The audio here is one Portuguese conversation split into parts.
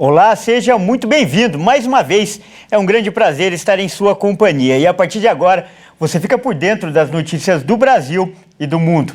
Olá, seja muito bem-vindo. Mais uma vez, é um grande prazer estar em sua companhia. E a partir de agora, você fica por dentro das notícias do Brasil e do mundo.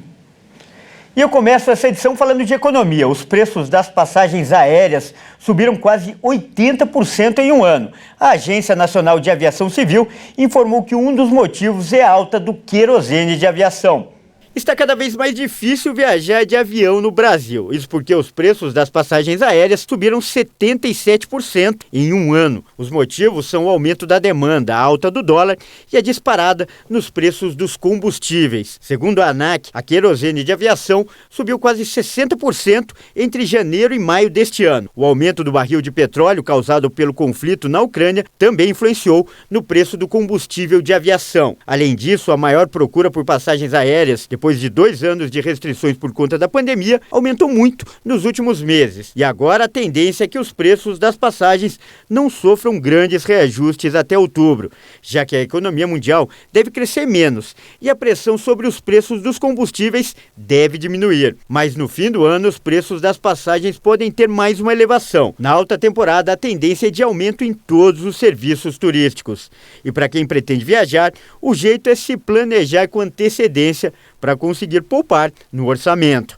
E eu começo essa edição falando de economia. Os preços das passagens aéreas subiram quase 80% em um ano. A Agência Nacional de Aviação Civil informou que um dos motivos é a alta do querosene de aviação. Está cada vez mais difícil viajar de avião no Brasil. Isso porque os preços das passagens aéreas subiram 77% em um ano. Os motivos são o aumento da demanda, a alta do dólar e a disparada nos preços dos combustíveis. Segundo a ANAC, a querosene de aviação subiu quase 60% entre janeiro e maio deste ano. O aumento do barril de petróleo causado pelo conflito na Ucrânia também influenciou no preço do combustível de aviação. Além disso, a maior procura por passagens aéreas, depois de 2 anos de restrições por conta da pandemia, aumentou muito nos últimos meses. E agora a tendência é que os preços das passagens não sofram grandes reajustes até outubro, já que a economia mundial deve crescer menos e a pressão sobre os preços dos combustíveis deve diminuir. Mas no fim do ano, os preços das passagens podem ter mais uma elevação. Na alta temporada, a tendência é de aumento em todos os serviços turísticos. E para quem pretende viajar, o jeito é se planejar com antecedência para conseguir poupar no orçamento.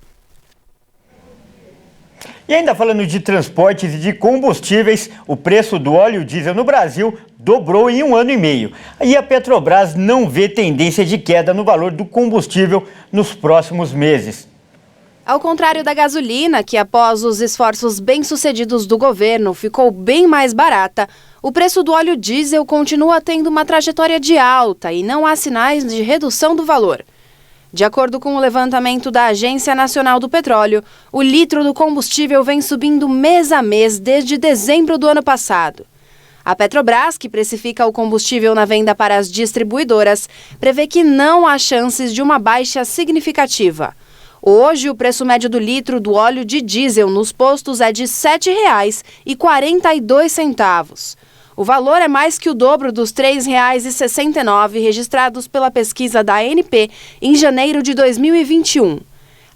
E ainda falando de transportes e de combustíveis, o preço do óleo diesel no Brasil dobrou em 1 ano e meio. E a Petrobras não vê tendência de queda no valor do combustível nos próximos meses. Ao contrário da gasolina, que após os esforços bem-sucedidos do governo ficou bem mais barata, o preço do óleo diesel continua tendo uma trajetória de alta e não há sinais de redução do valor. De acordo com o levantamento da Agência Nacional do Petróleo, o litro do combustível vem subindo mês a mês desde dezembro do ano passado. A Petrobras, que precifica o combustível na venda para as distribuidoras, prevê que não há chances de uma baixa significativa. Hoje, o preço médio do litro do óleo de diesel nos postos é de R$ 7,42. O valor é mais que o dobro dos R$ 3,69 registrados pela pesquisa da ANP em janeiro de 2021.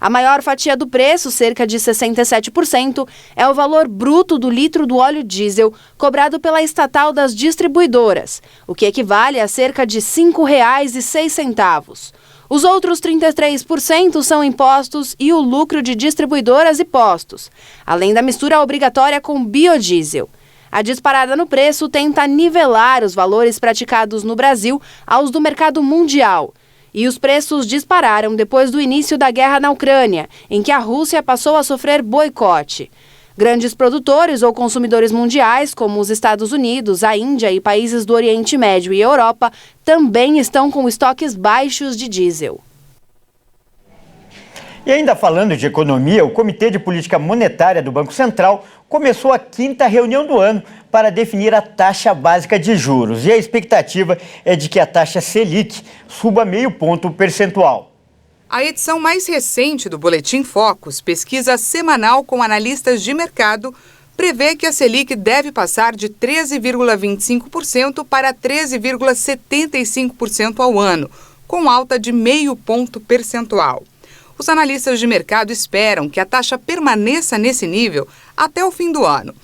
A maior fatia do preço, cerca de 67%, é o valor bruto do litro do óleo diesel cobrado pela estatal das distribuidoras, o que equivale a cerca de R$ 5,06. Os outros 33% são impostos e o lucro de distribuidoras e postos, além da mistura obrigatória com biodiesel. A disparada no preço tenta nivelar os valores praticados no Brasil aos do mercado mundial. E os preços dispararam depois do início da guerra na Ucrânia, em que a Rússia passou a sofrer boicote. Grandes produtores ou consumidores mundiais, como os Estados Unidos, a Índia e países do Oriente Médio e Europa, também estão com estoques baixos de diesel. E ainda falando de economia, o Comitê de Política Monetária do Banco Central começou a 5ª reunião do ano para definir a taxa básica de juros. E a expectativa é de que a taxa Selic suba meio ponto percentual. A edição mais recente do Boletim Focus, pesquisa semanal com analistas de mercado, prevê que a Selic deve passar de 13,25% para 13,75% ao ano, com alta de meio ponto percentual. Os analistas de mercado esperam que a taxa permaneça nesse nível até o fim do ano.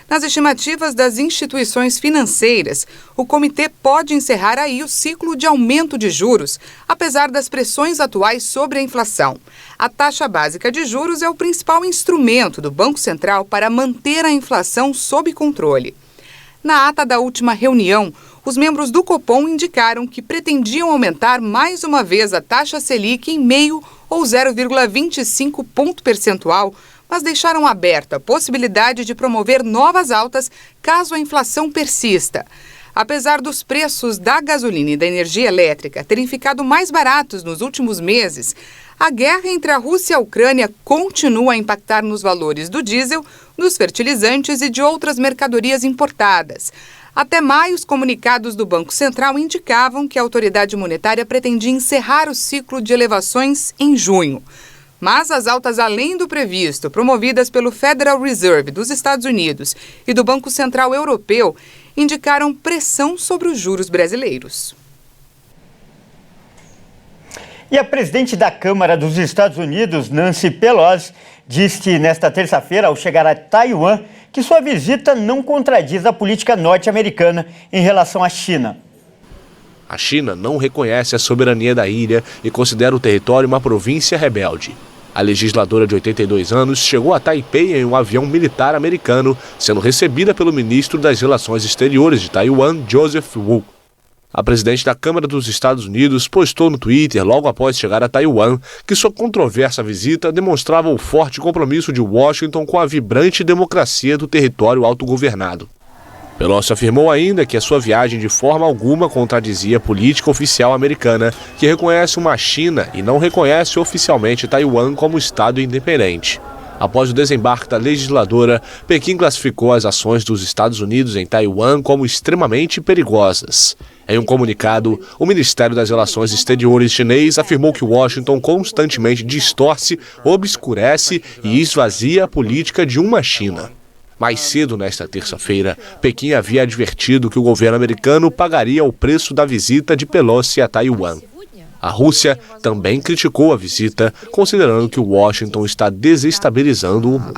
Nas estimativas das instituições financeiras, o comitê pode encerrar aí o ciclo de aumento de juros, apesar das pressões atuais sobre a inflação. A taxa básica de juros é o principal instrumento do Banco Central para manter a inflação sob controle. Na ata da última reunião, os membros do Copom indicaram que pretendiam aumentar mais uma vez a taxa Selic em meio ou 0,25 ponto percentual, mas deixaram aberta a possibilidade de promover novas altas caso a inflação persista. Apesar dos preços da gasolina e da energia elétrica terem ficado mais baratos nos últimos meses, a guerra entre a Rússia e a Ucrânia continua a impactar nos valores do diesel, dos fertilizantes e de outras mercadorias importadas. Até maio, os comunicados do Banco Central indicavam que a autoridade monetária pretendia encerrar o ciclo de elevações em junho. Mas as altas além do previsto, promovidas pelo Federal Reserve dos Estados Unidos e do Banco Central Europeu, indicaram pressão sobre os juros brasileiros. E a presidente da Câmara dos Estados Unidos, Nancy Pelosi, disse nesta terça-feira, ao chegar a Taiwan, que sua visita não contradiz a política norte-americana em relação à China. A China não reconhece a soberania da ilha e considera o território uma província rebelde. A legisladora de 82 anos chegou a Taipei em um avião militar americano, sendo recebida pelo ministro das Relações Exteriores de Taiwan, Joseph Wu. A presidente da Câmara dos Estados Unidos postou no Twitter, logo após chegar a Taiwan, que sua controversa visita demonstrava o forte compromisso de Washington com a vibrante democracia do território autogovernado. Pelosi afirmou ainda que a sua viagem de forma alguma contradizia a política oficial americana, que reconhece uma China e não reconhece oficialmente Taiwan como Estado independente. Após o desembarque da legisladora, Pequim classificou as ações dos Estados Unidos em Taiwan como extremamente perigosas. Em um comunicado, o Ministério das Relações Exteriores chinês afirmou que Washington constantemente distorce, obscurece e esvazia a política de uma China. Mais cedo, nesta terça-feira, Pequim havia advertido que o governo americano pagaria o preço da visita de Pelosi a Taiwan. A Rússia também criticou a visita, considerando que Washington está desestabilizando o mundo.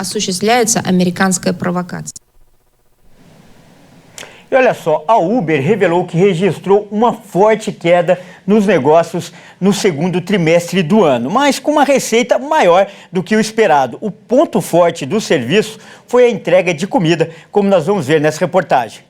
E olha só, a Uber revelou que registrou uma forte queda nos negócios no segundo trimestre do ano, mas com uma receita maior do que o esperado. O ponto forte do serviço foi a entrega de comida, como nós vamos ver nessa reportagem.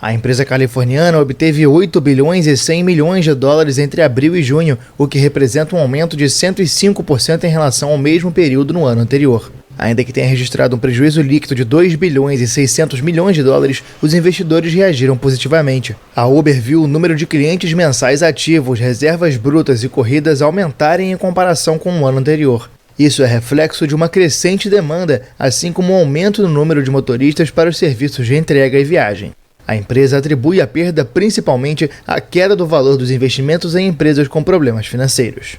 A empresa californiana obteve 8 bilhões e 100 milhões de dólares entre abril e junho, o que representa um aumento de 105% em relação ao mesmo período no ano anterior. Ainda que tenha registrado um prejuízo líquido de 2 bilhões e 600 milhões de dólares, os investidores reagiram positivamente. A Uber viu o número de clientes mensais ativos, reservas brutas e corridas aumentarem em comparação com o ano anterior. Isso é reflexo de uma crescente demanda, assim como um aumento no número de motoristas para os serviços de entrega e viagem. A empresa atribui a perda principalmente à queda do valor dos investimentos em empresas com problemas financeiros.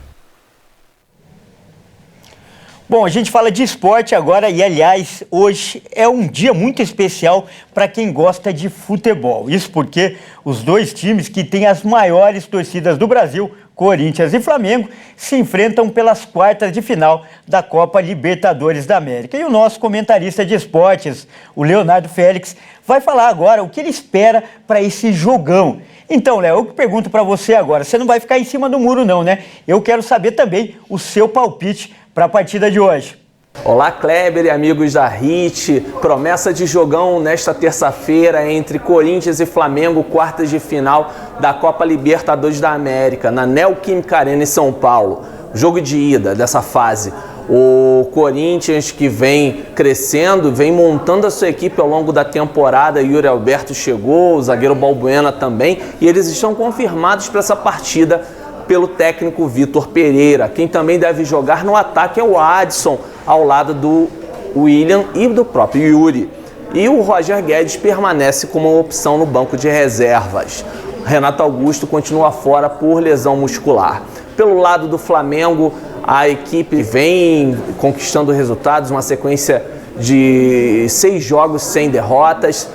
Bom, a gente fala de esporte agora e, aliás, hoje é um dia muito especial para quem gosta de futebol. Isso porque os dois times que têm as maiores torcidas do Brasil, Corinthians e Flamengo, se enfrentam pelas quartas de final da Copa Libertadores da América. E o nosso comentarista de esportes, o Leonardo Félix, vai falar agora o que ele espera para esse jogão. Então, Léo, eu pergunto para você agora, você não vai ficar em cima do muro não, né? Eu quero saber também o seu palpite para a partida de hoje. Olá, Kleber e amigos da HIT. Promessa de jogão nesta terça-feira entre Corinthians e Flamengo, quartas de final da Copa Libertadores da América, na Neoquímica Arena em São Paulo. Jogo de ida dessa fase. O Corinthians, que vem crescendo, vem montando a sua equipe ao longo da temporada. Yuri Alberto chegou, o zagueiro Balbuena também, e eles estão confirmados para essa partida pelo técnico Vitor Pereira. Quem também deve jogar no ataque é o Adson, ao lado do William e do próprio Yuri. E o Roger Guedes permanece como opção no banco de reservas. Renato Augusto continua fora por lesão muscular. Pelo lado do Flamengo, a equipe vem conquistando resultados, uma sequência de 6 jogos sem derrotas,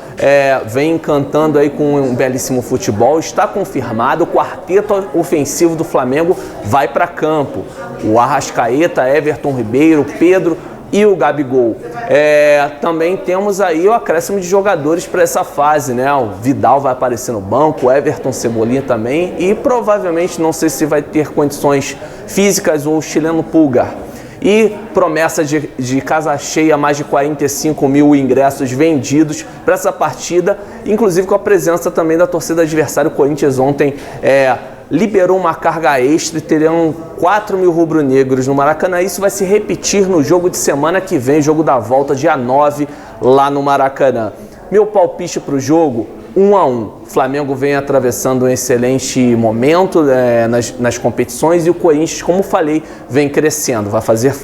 vem encantando aí com um belíssimo futebol. Está confirmado, o quarteto ofensivo do Flamengo vai para campo. O Arrascaeta, Everton Ribeiro, Pedro e o Gabigol. Também temos aí o acréscimo de jogadores para essa fase, né? O Vidal vai aparecer no banco, o Everton Cebolinha também, e provavelmente, não sei se vai ter condições físicas, o chileno Pulgar. E promessa de casa cheia, mais de 45 mil ingressos vendidos para essa partida, inclusive com a presença também da torcida adversária. O Corinthians ontem liberou uma carga extra e terão 4 mil rubro-negros no Maracanã. Isso vai se repetir no jogo de semana que vem, jogo da volta, dia 9, lá no Maracanã. Meu palpite para o jogo, 1-1. O Flamengo vem atravessando um excelente momento nas competições, e o Corinthians, como falei, vem crescendo. Vai fazer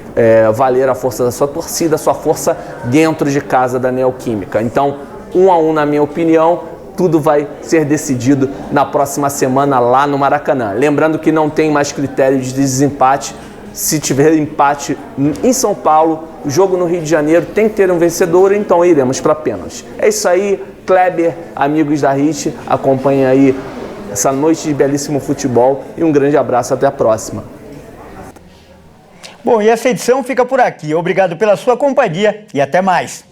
valer a força da sua torcida, a sua força dentro de casa da Neoquímica. Então, 1-1 na minha opinião. Tudo vai ser decidido na próxima semana lá no Maracanã. Lembrando que não tem mais critério de desempate. Se tiver empate em São Paulo, o jogo no Rio de Janeiro tem que ter um vencedor, então iremos para pênaltis. É isso aí, Kleber, amigos da HIT, acompanhem aí essa noite de belíssimo futebol e um grande abraço, até a próxima. Bom, e essa edição fica por aqui. Obrigado pela sua companhia e até mais.